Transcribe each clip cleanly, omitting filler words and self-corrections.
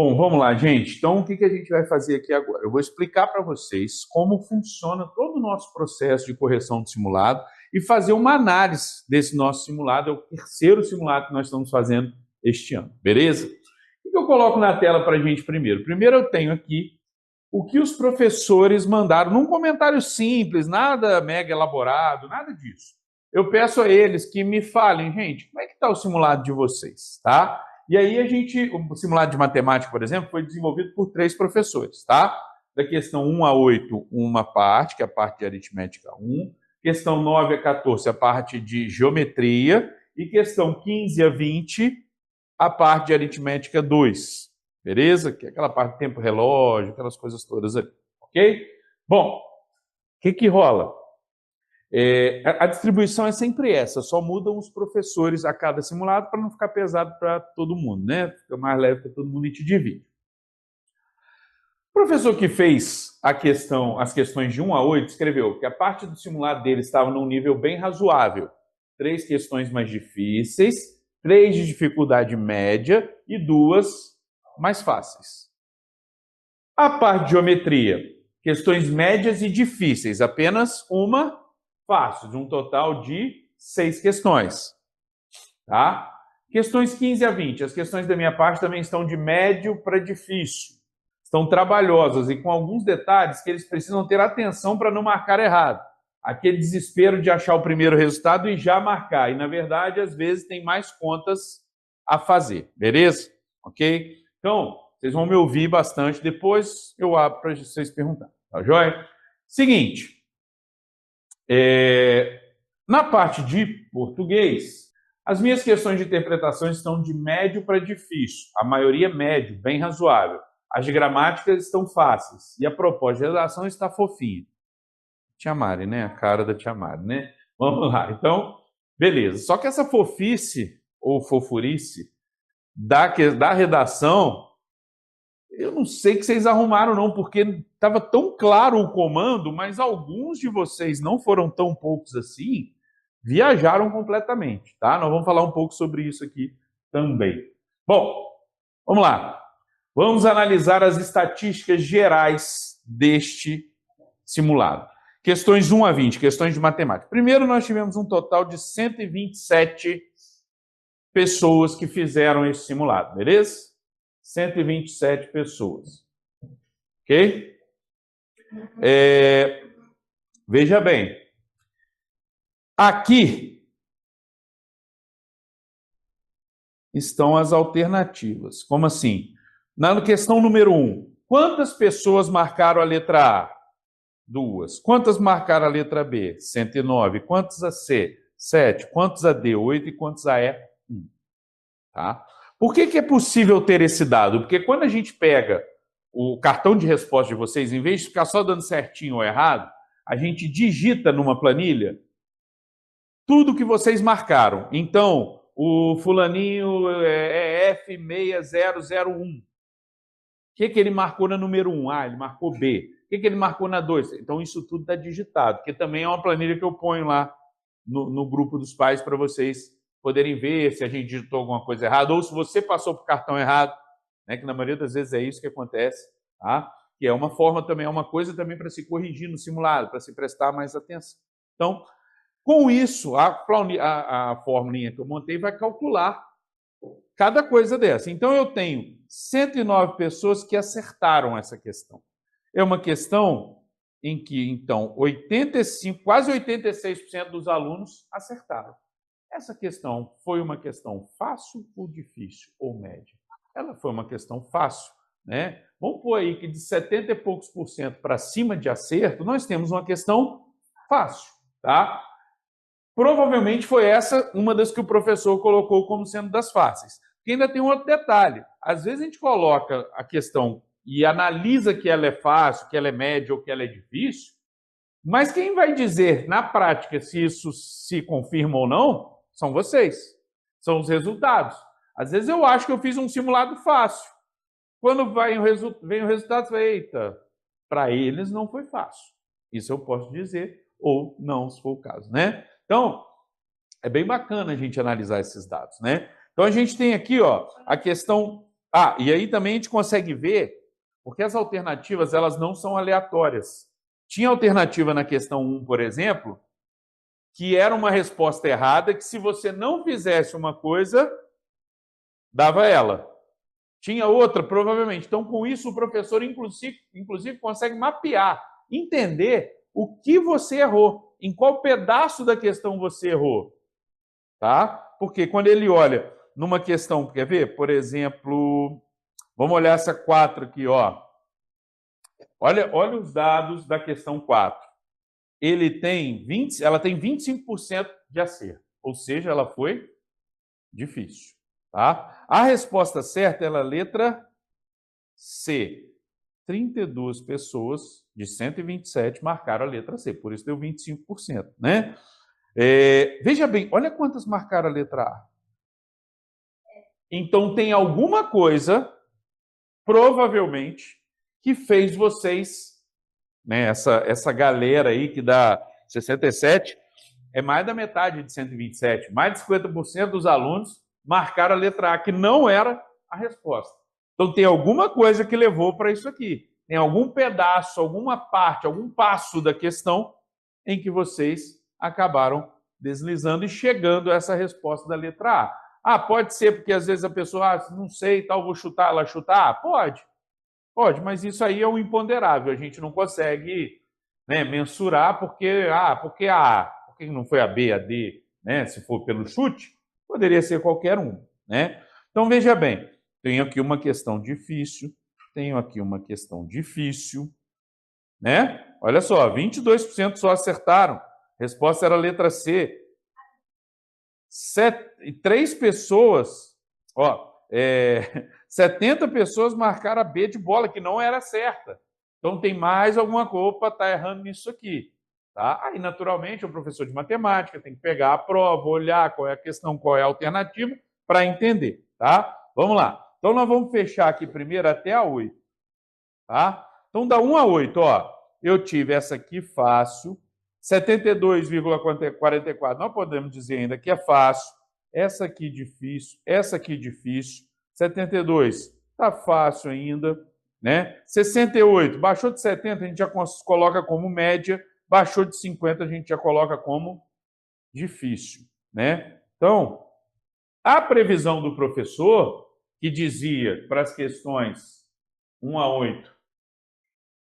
Bom, vamos lá, gente. Então, o que a gente vai fazer aqui agora? Eu vou explicar para vocês como funciona todo o nosso processo de correção de simulado e fazer uma análise desse nosso simulado. É o terceiro simulado que nós estamos fazendo este ano, beleza? O que eu coloco na tela para a gente primeiro? Primeiro eu tenho aqui o que os professores mandaram num comentário simples, nada mega elaborado, nada disso. Eu peço a eles que me falem, gente, como é que está o simulado de vocês, tá? E aí o simulado de matemática, por exemplo, foi desenvolvido por 3 professores, tá? Da questão 1 a 8, uma parte, que é a parte de aritmética 1, questão 9 a 14, a parte de geometria, e questão 15 a 20, a parte de aritmética 2, beleza? Que é aquela parte de tempo relógio, aquelas coisas todas ali, ok? Bom, o que rola? A distribuição é sempre essa, só mudam os professores a cada simulado para não ficar pesado para todo mundo, né? Fica mais leve para todo mundo e te divide. O professor que fez as questões de 1 a 8 escreveu que a parte do simulado dele estava num nível bem razoável. 3 questões mais difíceis, 3 de dificuldade média e 2 mais fáceis. A parte de geometria, questões médias e difíceis, apenas uma fácil, de um total de 6 questões. Tá? Questões 15 a 20. As questões da minha parte também estão de médio para difícil. Estão trabalhosas e com alguns detalhes que eles precisam ter atenção para não marcar errado. Aquele desespero de achar o primeiro resultado e já marcar. E, na verdade, às vezes tem mais contas a fazer. Beleza? Ok? Então, vocês vão me ouvir bastante. Depois eu abro para vocês perguntarem. Tá joia? Seguinte. Na parte de português, as minhas questões de interpretação estão de médio para difícil. A maioria médio, bem razoável. As de gramática estão fáceis. E a proposta de redação está fofinha. Tia Mari, né? A cara da Tia Mari, né? Vamos lá. Então, beleza. Só que essa fofice, ou fofurice, da redação, eu não sei que vocês arrumaram não, porque estava tão claro o comando, mas alguns de vocês não foram tão poucos assim, viajaram completamente, tá? Nós vamos falar um pouco sobre isso aqui também. Bom, vamos lá. Vamos analisar as estatísticas gerais deste simulado. Questões 1 a 20, questões de matemática. Primeiro, nós tivemos um total de 127 pessoas que fizeram esse simulado, beleza? 127 pessoas. Ok? Veja bem. Aqui estão as alternativas. Como assim? Na questão número 1, quantas pessoas marcaram a letra A? 2. Quantas marcaram a letra B? 109. Quantos a C? 7. Quantos a D? 8. E quantos a E? 1. Tá? Por que é possível ter esse dado? Porque quando a gente pega o cartão de resposta de vocês, em vez de ficar só dando certinho ou errado, a gente digita numa planilha tudo que vocês marcaram. Então, o fulaninho é F6001. O que ele marcou na número 1? Ah, ele marcou B. O que ele marcou na 2? Então, isso tudo está digitado, que também é uma planilha que eu ponho lá no grupo dos pais para vocês poderem ver se a gente digitou alguma coisa errada ou se você passou por cartão errado, né, que na maioria das vezes é isso que acontece, tá? Que é uma forma também, é uma coisa também para se corrigir no simulado, para se prestar mais atenção. Então, com isso, a formulinha que eu montei vai calcular cada coisa dessa. Então, eu tenho 109 pessoas que acertaram essa questão. É uma questão em que, então, 85, quase 86% dos alunos acertaram. Essa questão foi uma questão fácil ou difícil ou média? Ela foi uma questão fácil, né? Vamos pôr aí que de 70 e poucos por cento para cima de acerto, nós temos uma questão fácil, tá? Provavelmente foi essa uma das que o professor colocou como sendo das fáceis. Porque ainda tem um outro detalhe. Às vezes a gente coloca a questão e analisa que ela é fácil, que ela é média ou que ela é difícil, mas quem vai dizer na prática se isso se confirma ou não são vocês, são os resultados. Às vezes eu acho que eu fiz um simulado fácil. Quando vem o resultado, você fala, eita, para eles não foi fácil. Isso eu posso dizer, ou não, se for o caso, né? Então, é bem bacana a gente analisar esses dados, né? Então, a gente tem aqui, ó, a questão Ah, e aí também a gente consegue ver, porque as alternativas elas não são aleatórias. Tinha alternativa na questão 1, por exemplo, que era uma resposta errada, que se você não fizesse uma coisa, dava ela. Tinha outra, provavelmente. Então, com isso, o professor, inclusive consegue mapear, entender o que você errou, em qual pedaço da questão você errou. Tá? Porque quando ele olha numa questão, quer ver? Por exemplo, vamos olhar essa 4 aqui, ó. Olha os dados da questão 4. Ela tem 25% de acerto, ou seja, ela foi difícil. Tá? A resposta certa é a letra C. 32 pessoas de 127 marcaram a letra C, por isso deu 25%. Né? Veja bem, olha quantas marcaram a letra A. Então tem alguma coisa, provavelmente, que fez vocês, né, essa galera aí que dá 67, é mais da metade de 127, mais de 50% dos alunos marcaram a letra A, que não era a resposta. Então tem alguma coisa que levou para isso aqui. Tem algum pedaço, alguma parte, algum passo da questão em que vocês acabaram deslizando e chegando a essa resposta da letra A. Ah, pode ser porque às vezes a pessoa, não sei, tal, vou chutar, ela chutar. Ah, pode, mas isso aí é um imponderável. A gente não consegue, né, mensurar porque não foi a B, a D, né? Se for pelo chute, poderia ser qualquer um, né? Então veja bem, tenho aqui uma questão difícil, né? Olha só, 22% só acertaram. A resposta era a letra C. 3 pessoas, 70 pessoas marcaram a B de bola, que não era certa. Então tem mais alguma coisa, opa, tá errando nisso aqui. Tá? Aí, naturalmente, o professor de matemática tem que pegar a prova, olhar qual é a questão, qual é a alternativa, para entender. Tá? Vamos lá. Então nós vamos fechar aqui primeiro até a 8. Tá? Então da 1 a 8, ó, eu tive essa aqui fácil, 72,44, nós podemos dizer ainda que é fácil, essa aqui difícil, 72 está fácil ainda, né? 68, baixou de 70, a gente já coloca como média, baixou de 50, a gente já coloca como difícil, né? Então, a previsão do professor, que dizia para as questões 1 a 8,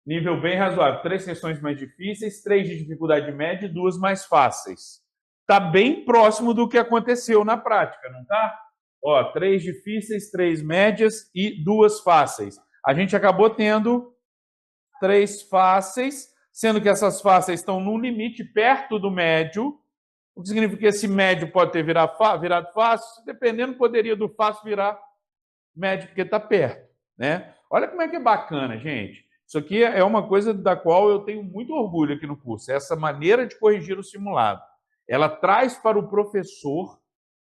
nível bem razoável, 3 questões mais difíceis, 3 de dificuldade média e 2 mais fáceis. Está bem próximo do que aconteceu na prática, não está? 3 difíceis, 3 médias e 2 fáceis. A gente acabou tendo 3 fáceis, sendo que essas fáceis estão no limite perto do médio, o que significa que esse médio pode ter virado fácil, dependendo, poderia do fácil virar médio, porque está perto. Né? Olha como é que é bacana, gente. Isso aqui é uma coisa da qual eu tenho muito orgulho aqui no curso, essa maneira de corrigir o simulado. Ela traz para o professor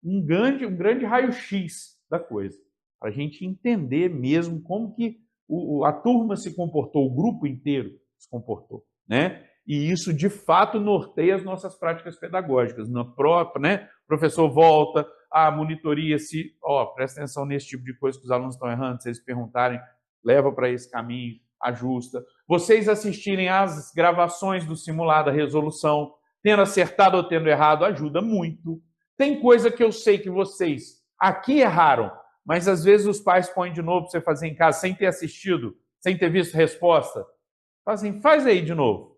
um grande raio-x da coisa, para a gente entender mesmo como que a turma se comportou, o grupo inteiro se comportou. Né? E isso, de fato, norteia as nossas práticas pedagógicas. Na própria, né? O professor volta, a monitoria, presta atenção nesse tipo de coisa que os alunos estão errando, se eles perguntarem, leva para esse caminho, ajusta. Vocês assistirem às gravações do simulado, a resolução, tendo acertado ou tendo errado, ajuda muito. Tem coisa que eu sei que vocês aqui erraram, mas às vezes os pais põem de novo para você fazer em casa, sem ter assistido, sem ter visto resposta. Faz aí de novo.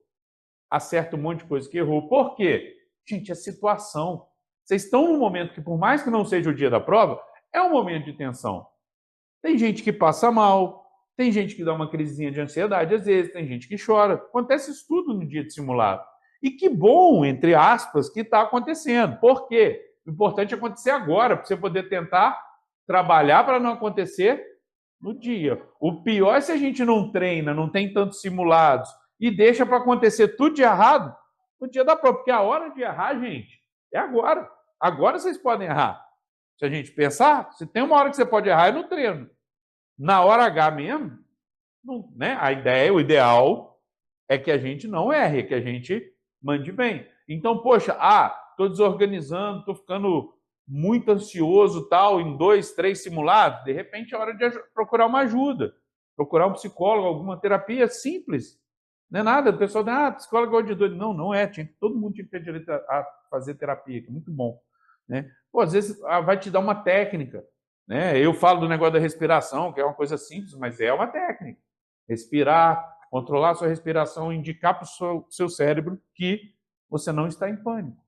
Acerta um monte de coisa que errou. Por quê? Gente, é situação. Vocês estão num momento que, por mais que não seja o dia da prova, é um momento de tensão. Tem gente que passa mal, tem gente que dá uma crisezinha de ansiedade, às vezes, tem gente que chora. Acontece isso tudo no dia de simulado. E que bom, entre aspas, que está acontecendo. Por quê? O importante é acontecer agora, para você poder tentar trabalhar para não acontecer no dia. O pior é se a gente não treina, não tem tantos simulados, e deixa para acontecer tudo de errado no dia da prova. Porque a hora de errar, gente, é agora. Agora vocês podem errar. Se a gente pensar, se tem uma hora que você pode errar, é no treino. Na hora H mesmo, não, né? A ideia, o ideal é que a gente não erre, que a gente mande bem. Então, poxa, estou desorganizando, estou ficando muito ansioso, tal, em 2, 3 simulados, de repente é hora de procurar uma ajuda, procurar um psicólogo, alguma terapia simples. Não é nada, o pessoal diz, psicólogo é de doido. Não, não é, todo mundo tinha que ter direito a fazer terapia, que é muito bom. Né? Pô, às vezes vai te dar uma técnica. Né? Eu falo do negócio da respiração, que é uma coisa simples, mas é uma técnica. Respirar, controlar a sua respiração, indicar para o seu cérebro que você não está em pânico.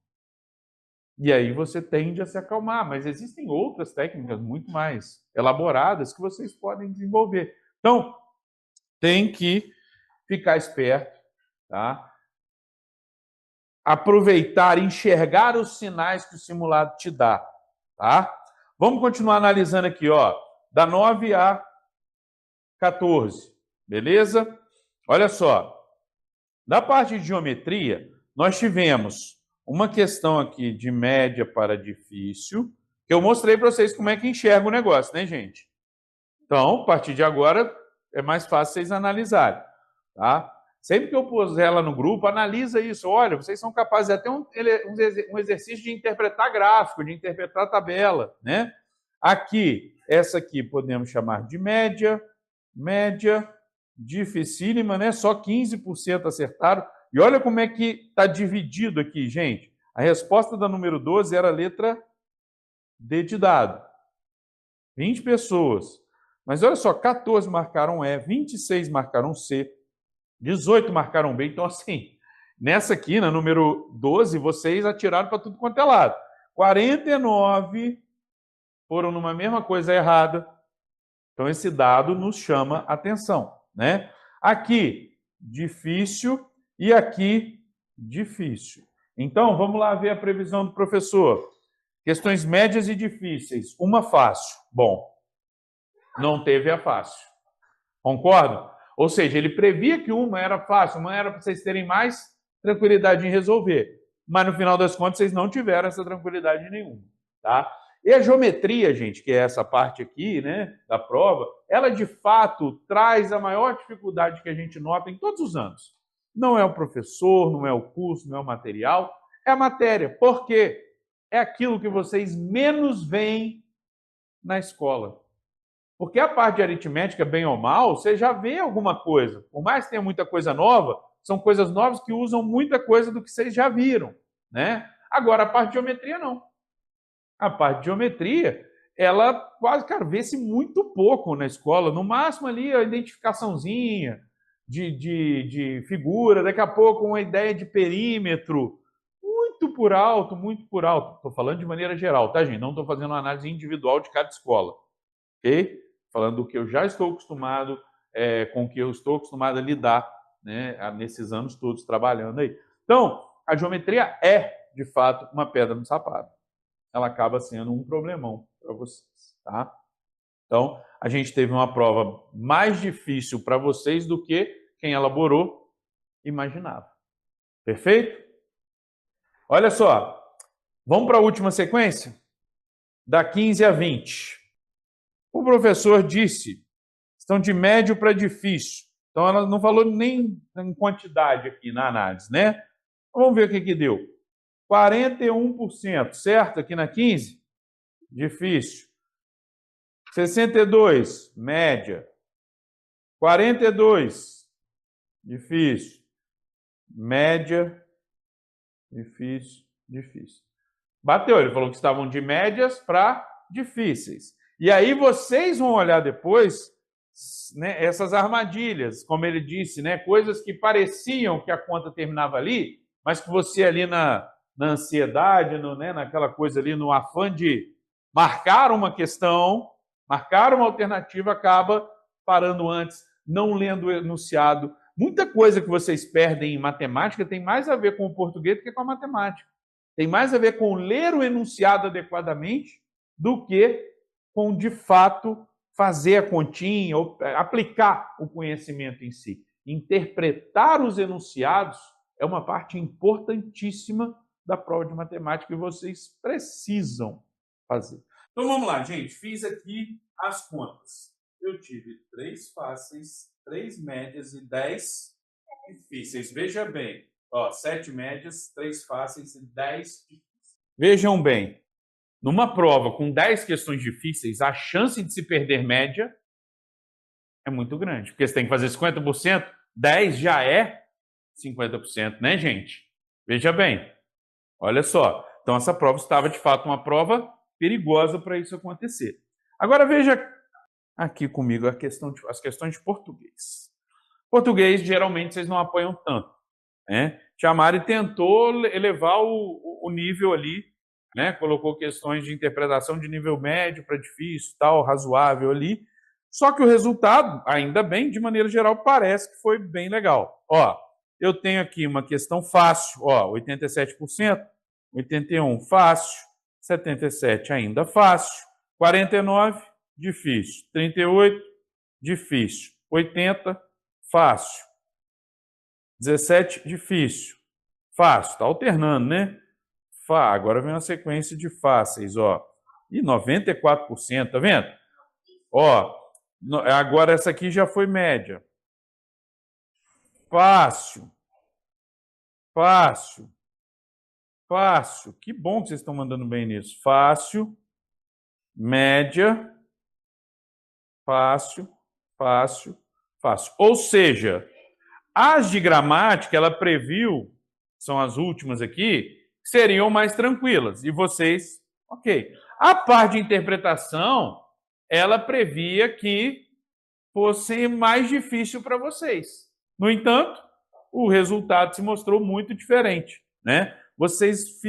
E aí você tende a se acalmar, mas existem outras técnicas muito mais elaboradas que vocês podem desenvolver. Então, tem que ficar esperto, tá? Aproveitar, enxergar os sinais que o simulado te dá, tá? Vamos continuar analisando aqui, ó, da 9 a 14, beleza? Olha só, da parte de geometria, nós tivemos uma questão aqui de média para difícil, que eu mostrei para vocês como é que enxerga o negócio, né, gente? Então, a partir de agora, é mais fácil vocês analisarem, tá? Sempre que eu puser ela no grupo, analisa isso. Olha, vocês são capazes de até um exercício de interpretar gráfico, de interpretar tabela, né? Aqui, essa aqui podemos chamar de média, dificílima, né? Só 15% acertaram. E olha como é que está dividido aqui, gente. A resposta da número 12 era a letra D de dado. 20 pessoas. Mas olha só, 14 marcaram E, 26 marcaram C, 18 marcaram B. Então, assim, nessa aqui, na número 12, vocês atiraram para tudo quanto é lado. 49 foram numa mesma coisa errada. Então, esse dado nos chama atenção, né? Aqui, difícil, e aqui, difícil. Então, vamos lá ver a previsão do professor. Questões médias e difíceis. Uma fácil. Bom, não teve a fácil. Concordam? Ou seja, ele previa que uma era fácil, uma era para vocês terem mais tranquilidade em resolver. Mas no final das contas, vocês não tiveram essa tranquilidade nenhuma, tá? E a geometria, gente, que é essa parte aqui, né, da prova, ela de fato traz a maior dificuldade que a gente nota em todos os anos. Não é o professor, não é o curso, não é o material, é a matéria. Por quê? É aquilo que vocês menos veem na escola. Porque a parte de aritmética, bem ou mal, você já vê alguma coisa. Por mais que tenha muita coisa nova, são coisas novas que usam muita coisa do que vocês já viram, né? Agora, a parte de geometria, não. A parte de geometria, ela quase, cara, vê-se muito pouco na escola. No máximo ali, a identificaçãozinha de figura, daqui a pouco uma ideia de perímetro. Muito por alto, muito por alto. Estou falando de maneira geral, tá, gente? Não estou fazendo uma análise individual de cada escola, ok? Falando do que eu já estou acostumado, com o que eu estou acostumado a lidar, né, nesses anos todos trabalhando aí. Então, a geometria é, de fato, uma pedra no sapato. Ela acaba sendo um problemão para vocês, tá? Então, a gente teve uma prova mais difícil para vocês do que quem elaborou imaginava. Perfeito? Olha só, vamos para a última sequência? Da 15 a 20. O professor disse, estão de médio para difícil. Então, ela não falou nem em quantidade aqui na análise, né? Vamos ver o que deu. 41%, certo? Aqui na 15? Difícil. 62, média. 42, difícil. Média, difícil, difícil. Bateu, ele falou que estavam de médias para difíceis. E aí vocês vão olhar depois, né, essas armadilhas, como ele disse, né, coisas que pareciam que a conta terminava ali, mas que você ali na ansiedade, né, naquela coisa ali, no afã de marcar uma questão, marcar uma alternativa, acaba parando antes, não lendo o enunciado. Muita coisa que vocês perdem em matemática tem mais a ver com o português do que com a matemática. Tem mais a ver com ler o enunciado adequadamente do que com, de fato, fazer a continha, ou aplicar o conhecimento em si. Interpretar os enunciados é uma parte importantíssima da prova de matemática que vocês precisam fazer. Então vamos lá, gente. Fiz aqui as contas. Eu tive 3 fáceis, 3 médias e 10 difíceis. Veja bem, ó, 7 médias, 3 fáceis e 10 difíceis. Vejam bem, Numa prova com 10 questões difíceis, a chance de se perder média é muito grande, porque você tem que fazer 50%, 10 já é 50%, né, gente? Veja bem, olha só. Então, essa prova estava, de fato, uma prova perigosa para isso acontecer. Agora, veja aqui comigo as questões de português. Português, geralmente, vocês não apoiam tanto, né? Tia Mari tentou elevar o nível ali, né? Colocou questões de interpretação de nível médio para difícil, tal, razoável ali. Só que o resultado, ainda bem, de maneira geral, parece que foi bem legal. Ó, eu tenho aqui uma questão fácil, ó, 87%, 81, fácil, 77, ainda fácil, 49, difícil, 38, difícil, 80, fácil, 17, difícil, fácil, tá alternando, né? Agora vem uma sequência de fáceis, ó, e 94%, tá vendo? Ó, agora essa aqui já foi média. Fácil, fácil, fácil. Que bom que vocês estão mandando bem nisso. Fácil, média, fácil, fácil, fácil. Ou seja, as de gramática, ela previu, são as últimas aqui, que seriam mais tranquilas. E vocês, ok. A parte de interpretação, ela previa que fosse mais difícil para vocês. No entanto, o resultado se mostrou muito diferente, né? Vocês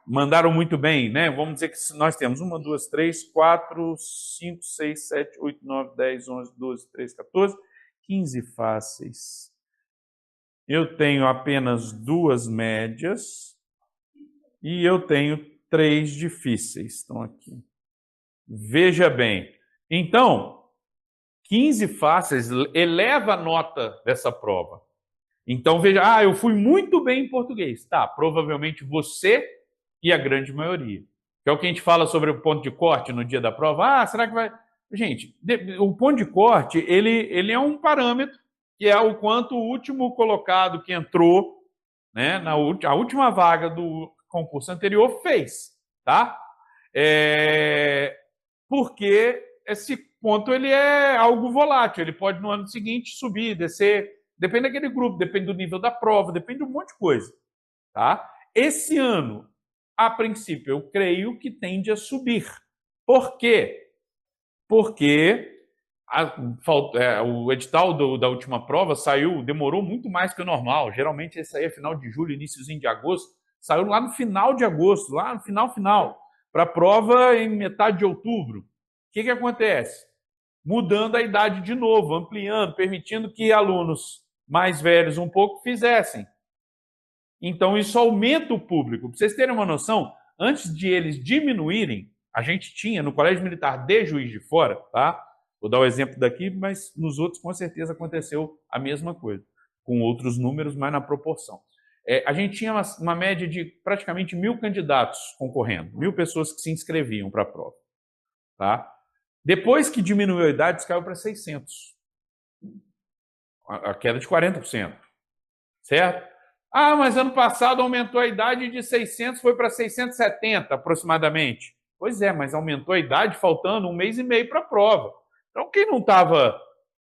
mandaram muito bem, né? Vamos dizer que nós temos 1, 2, 3, 4, 5, 6, 7, 8, 9, 10, 11, 12, 13, 14, 15 fáceis. Eu tenho apenas 2 médias e eu tenho 3 difíceis. Estão aqui. Veja bem. Então, 15 fáceis eleva a nota dessa prova. Então, veja, eu fui muito bem em português. Tá, provavelmente você e a grande maioria. Que é o que a gente fala sobre o ponto de corte no dia da prova. Será que vai... Gente, o ponto de corte, ele é um parâmetro que é o quanto o último colocado que entrou, né, a última vaga do concurso anterior fez, tá? Porque esse ponto ele é algo volátil, ele pode no ano seguinte subir, descer, depende daquele grupo, depende do nível da prova, depende de um monte de coisa, tá? Esse ano, a princípio, eu creio que tende a subir. Por quê? Porque o edital da última prova demorou muito mais que o normal. Geralmente esse aí é final de julho, iníciozinho de agosto. Saiu lá no final de agosto, lá no final. Para a prova em metade de outubro. O que acontece? Mudando a idade de novo, ampliando, permitindo que alunos mais velhos um pouco fizessem. Então isso aumenta o público. Para vocês terem uma noção, antes de eles diminuírem, a gente tinha no Colégio Militar de Juiz de Fora, tá? Vou dar o exemplo daqui, mas nos outros com certeza aconteceu a mesma coisa, com outros números, mas na proporção. A gente tinha uma média de praticamente 1.000 candidatos concorrendo, 1.000 pessoas que se inscreviam para a prova. Tá? Depois que diminuiu a idade, caiu para 600. A queda de 40%. Certo? Mas ano passado aumentou a idade de 600, foi para 670 aproximadamente. Pois é, mas aumentou a idade faltando 1 mês e meio para a prova. Então, quem não estava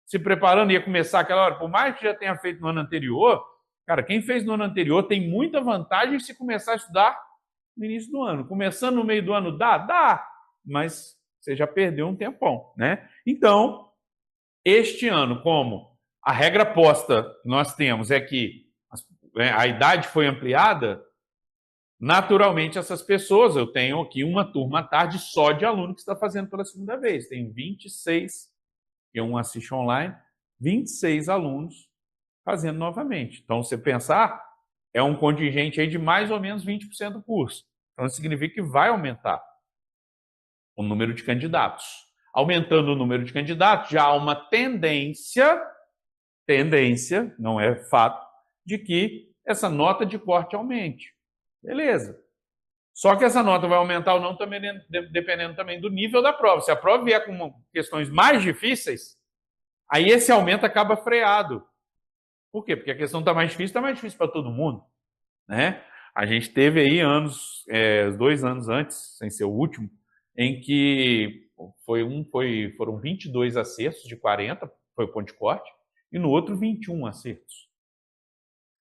se preparando ia começar aquela hora, por mais que já tenha feito no ano anterior, cara, quem fez no ano anterior tem muita vantagem se começar a estudar no início do ano. Começando no meio do ano, dá, mas você já perdeu um tempão, né? Então, este ano, como a regra posta que nós temos é que a idade foi ampliada, naturalmente essas pessoas, eu tenho aqui uma turma à tarde só de aluno que está fazendo pela segunda vez. Tem 26, que um assiste online, 26 alunos fazendo novamente. Então, você pensar, é um contingente aí de mais ou menos 20% do curso. Então, isso significa que vai aumentar o número de candidatos. Aumentando o número de candidatos, já há uma tendência, não é fato, de que essa nota de corte aumente. Beleza. Só que essa nota vai aumentar ou não também, dependendo também do nível da prova. Se a prova vier com questões mais difíceis, aí esse aumento acaba freado. Por quê? Porque a questão está mais difícil para todo mundo, né? A gente teve aí anos, 2 anos antes, sem ser o último, em que foram 22 acertos de 40, foi o ponto de corte, e no outro 21 acertos.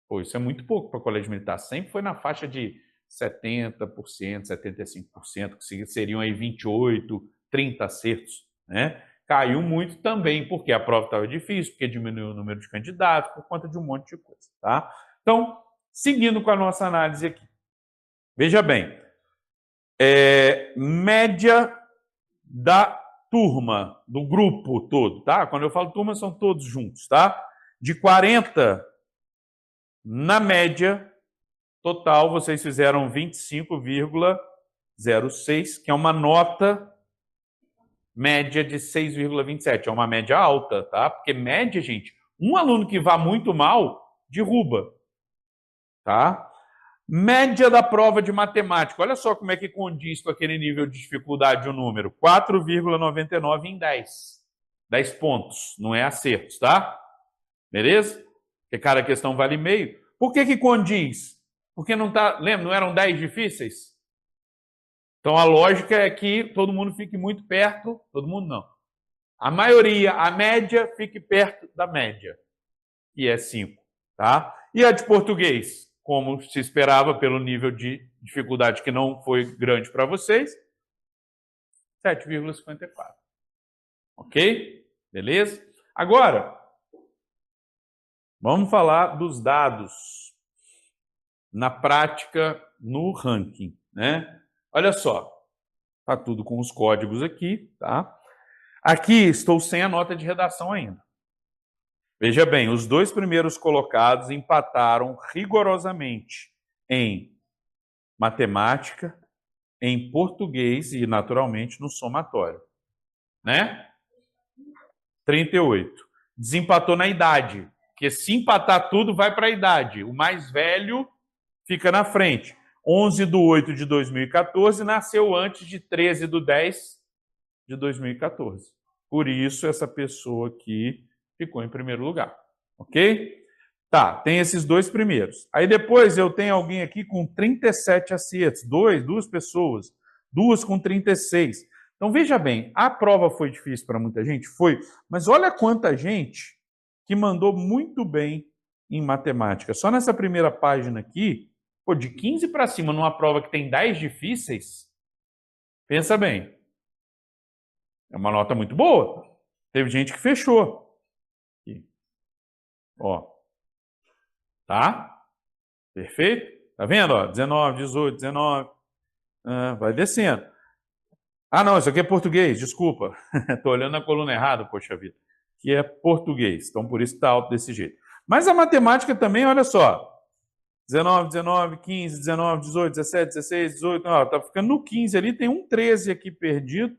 Pô, isso é muito pouco para o colégio militar. Sempre foi na faixa de 70%, 75%, que seriam aí 28, 30 acertos, né? Caiu muito também, porque a prova estava difícil, porque diminuiu o número de candidatos, por conta de um monte de coisa, tá? Então, seguindo com a nossa análise aqui. Veja bem, média da turma, do grupo todo, tá? Quando eu falo turma, são todos juntos, tá? De 40, na média total, vocês fizeram 25,06, que é uma nota média de 6,27. É uma média alta, tá? Porque média, gente, um aluno que vá muito mal, derruba, tá? Média da prova de matemática. Olha só como é que condiz com aquele nível de dificuldade o número. 4,99 em 10. 10 pontos, não é acertos, tá? Beleza? Porque cada questão vale meio. Por que condiz? Porque não tá, lembra, não eram 10 difíceis? Então a lógica é que todo mundo fique muito perto, todo mundo não. A maioria, a média, fique perto da média, que é 5, tá? E a de português, como se esperava pelo nível de dificuldade que não foi grande para vocês, 7,54. Ok? Beleza? Agora, vamos falar dos dados na prática, no ranking, né? Olha só, tá tudo com os códigos aqui, tá? Aqui estou sem a nota de redação ainda. Veja bem, os 2 primeiros colocados empataram rigorosamente em matemática, em português e, naturalmente, no somatório, né? 38. Desempatou na idade, porque se empatar tudo, vai para a idade. O mais velho fica na frente. 11/8/2014, nasceu antes de 13/10/2014. Por isso, essa pessoa aqui ficou em primeiro lugar. Ok? Tá, tem esses 2 primeiros. Aí depois eu tenho alguém aqui com 37 acertos. Duas pessoas. 2 com 36. Então, veja bem, a prova foi difícil para muita gente? Foi. Mas olha quanta gente que mandou muito bem em matemática. Só nessa primeira página aqui, pô, de 15 para cima, numa prova que tem 10 difíceis, pensa bem. É uma nota muito boa. Teve gente que fechou. Aqui. Ó. Tá? Perfeito? Tá vendo? Ó, 19, 18, 19. Vai descendo. Ah, não, isso aqui é português, desculpa. Estou olhando na coluna errada, poxa vida. Que é português. Então, por isso está alto desse jeito. Mas a matemática também, olha só. 19, 19, 15, 19, 18, 17, 16, 18. Ó, tá ficando no 15 ali. Tem um 13 aqui perdido,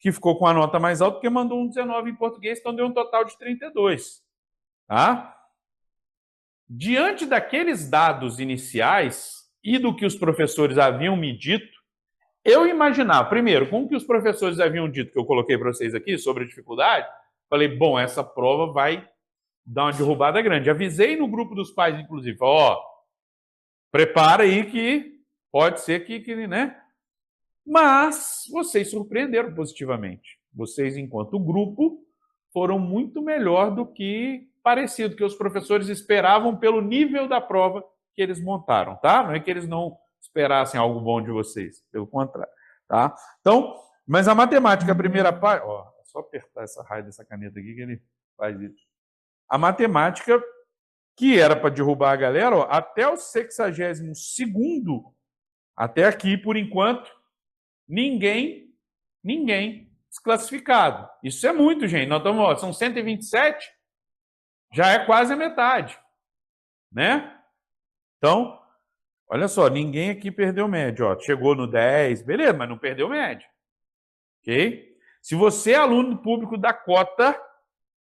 que ficou com a nota mais alta, porque mandou um 19 em português, então deu um total de 32. Tá? Diante daqueles dados iniciais e do que os professores haviam me dito, eu imaginava, primeiro, com o que os professores haviam dito, que eu coloquei para vocês aqui, sobre a dificuldade, falei, bom, essa prova vai dar uma derrubada grande. Avisei no grupo dos pais, inclusive, ó, prepara aí que pode ser que, né? Mas vocês surpreenderam positivamente. Vocês, enquanto grupo, foram muito melhor do que parecido, que os professores esperavam pelo nível da prova que eles montaram, tá? Não é que eles não esperassem algo bom de vocês, pelo contrário, tá? Então, mas a matemática, a primeira parte, ó, é só apertar essa raio dessa caneta aqui que ele faz isso. A matemática, que era para derrubar a galera, ó, até o 62º, até aqui, por enquanto, ninguém desclassificado. Isso é muito, gente. Nós estamos, ó, são 127, já é quase a metade, né? Então, olha só, ninguém aqui perdeu média, ó. Chegou no 10, beleza, mas não perdeu média. Ok? Se você é aluno público da cota,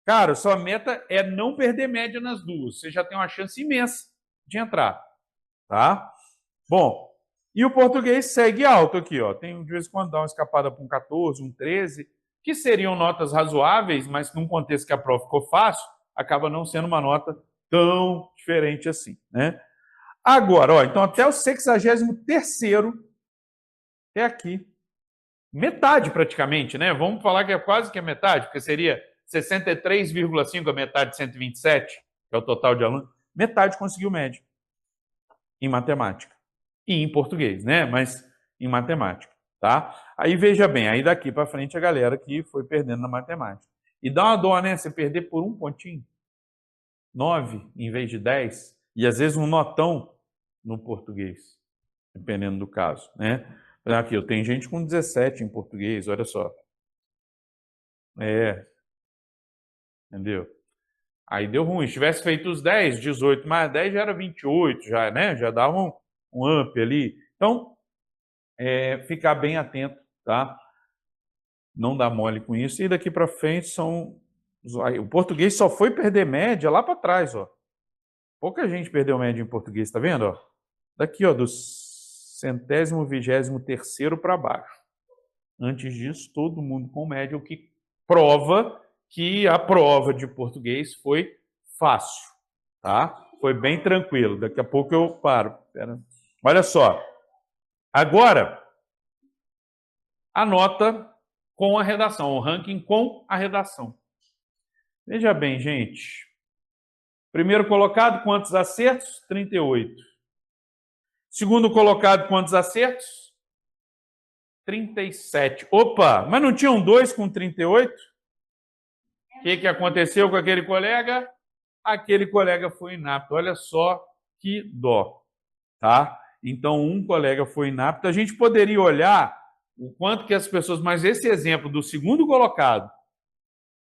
cara, sua meta é não perder média nas duas. Você já tem uma chance imensa de entrar, tá? Bom, e o português segue alto aqui, ó. Tem de vez em quando dá uma escapada para um 14, um 13, que seriam notas razoáveis, mas num contexto que a prova ficou fácil, acaba não sendo uma nota tão diferente assim, né? Agora, ó, então até o 63º é aqui. Metade praticamente, né? Vamos falar que é quase que a metade, porque seria 63,5 a metade de 127, que é o total de alunos. Metade conseguiu média em matemática. E em português, né? Mas em matemática, tá? Aí veja bem, aí daqui para frente a galera que foi perdendo na matemática. E dá uma dó, né? Você perder por um pontinho. 9 em vez de 10. E às vezes um notão no português, dependendo do caso, né? Aqui, eu tenho gente com 17 em português, olha só. Entendeu? Aí deu ruim. Se tivesse feito os 10, 18 mais 10 já era 28, já, né? Já dava um up ali. Então, ficar bem atento, tá? Não dá mole com isso. E daqui para frente são... O português só foi perder média lá para trás, ó. Pouca gente perdeu média em português, tá vendo? Ó? Daqui, ó, do 123º para baixo. Antes disso, todo mundo com média, o que prova que a prova de português foi fácil, tá? Foi bem tranquilo. Daqui a pouco eu paro. Olha só. Agora, a nota com a redação, o ranking com a redação. Veja bem, gente. Primeiro colocado, quantos acertos? 38. Segundo colocado, quantos acertos? 37. Opa, mas não tinham dois com 38? O que aconteceu com aquele colega? Aquele colega foi inapto. Olha só que dó, tá? Então, um colega foi inapto. A gente poderia olhar o quanto que as pessoas... Mas esse exemplo do segundo colocado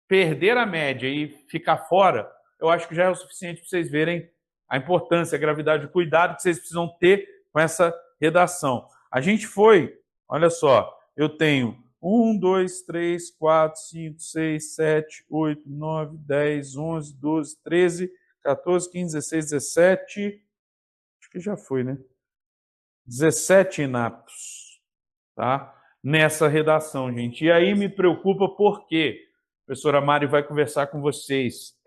perder a média e ficar fora, eu acho que já é o suficiente para vocês verem a importância, a gravidade, o cuidado que vocês precisam ter com essa redação. A gente foi, olha só, eu tenho 1, 2, 3, 4, 5, 6, 7, 8, 9, 10, 11, 12, 13, 14, 15, 16, 17, acho que já foi, né? 17 inaptos, tá? Nessa redação, gente. E aí me preocupa porque a professora Mari vai conversar com vocês.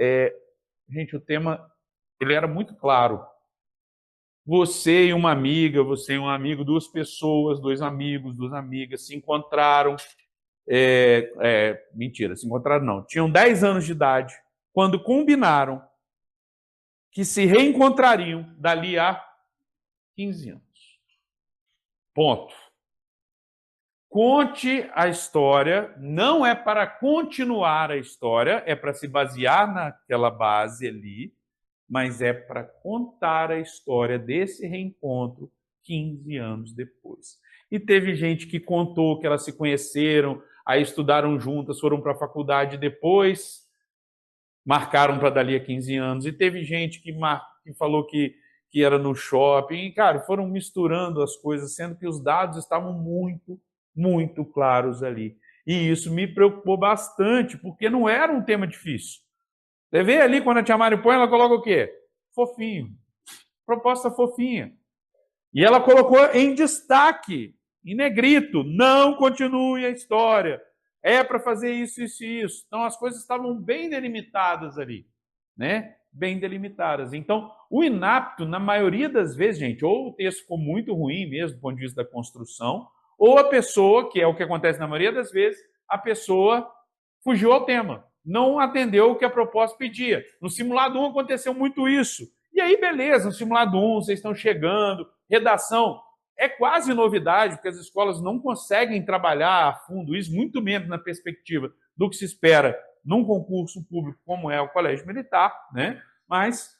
Gente, o tema, ele era muito claro. Você e uma amiga, você e um amigo, duas pessoas, dois amigos, duas amigas, se encontraram. Mentira, se encontraram não. Tinham 10 anos de idade, quando combinaram que se reencontrariam dali a 15 anos. Ponto. Conte a história, não é para continuar a história, é para se basear naquela base ali, mas é para contar a história desse reencontro 15 anos depois. E teve gente que contou que elas se conheceram, aí estudaram juntas, foram para a faculdade depois, marcaram para dali a 15 anos. E teve gente que falou que era no shopping. E, cara, foram misturando as coisas, sendo que os dados estavam muito claros ali. E isso me preocupou bastante, porque não era um tema difícil. Você vê ali, quando a tia Mari põe, ela coloca o quê? Fofinho. Proposta fofinha. E ela colocou em destaque, em negrito, não continue a história. É para fazer isso, isso e isso. Então, as coisas estavam bem delimitadas ali, né? Bem delimitadas. Então, o inapto, na maioria das vezes, gente, ou o texto ficou muito ruim mesmo, do ponto de vista da construção, ou a pessoa, que é o que acontece na maioria das vezes, a pessoa fugiu ao tema, não atendeu o que a proposta pedia. No simulado 1 aconteceu muito isso. E aí, beleza, no simulado 1 vocês estão chegando, redação é quase novidade, porque as escolas não conseguem trabalhar a fundo isso, muito menos na perspectiva do que se espera num concurso público como é o Colégio Militar, né? Mas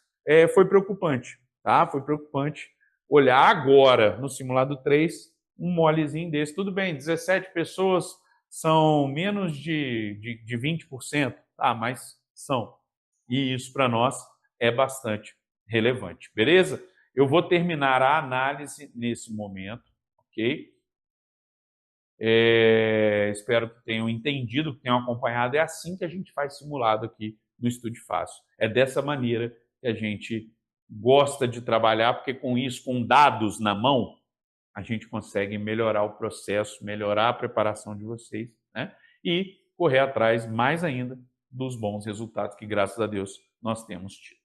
foi preocupante, tá? Foi preocupante olhar agora no simulado 3 um molezinho desse. Tudo bem, 17 pessoas são menos de 20%, tá? Mas são. E isso para nós é bastante relevante, beleza? Eu vou terminar a análise nesse momento, ok? Espero que tenham entendido, que tenham acompanhado. É assim que a gente faz simulado aqui no Estude Fácil. É dessa maneira que a gente gosta de trabalhar, porque com isso, com dados na mão, a gente consegue melhorar o processo, melhorar a preparação de vocês, né? E correr atrás mais ainda dos bons resultados que, graças a Deus, nós temos tido.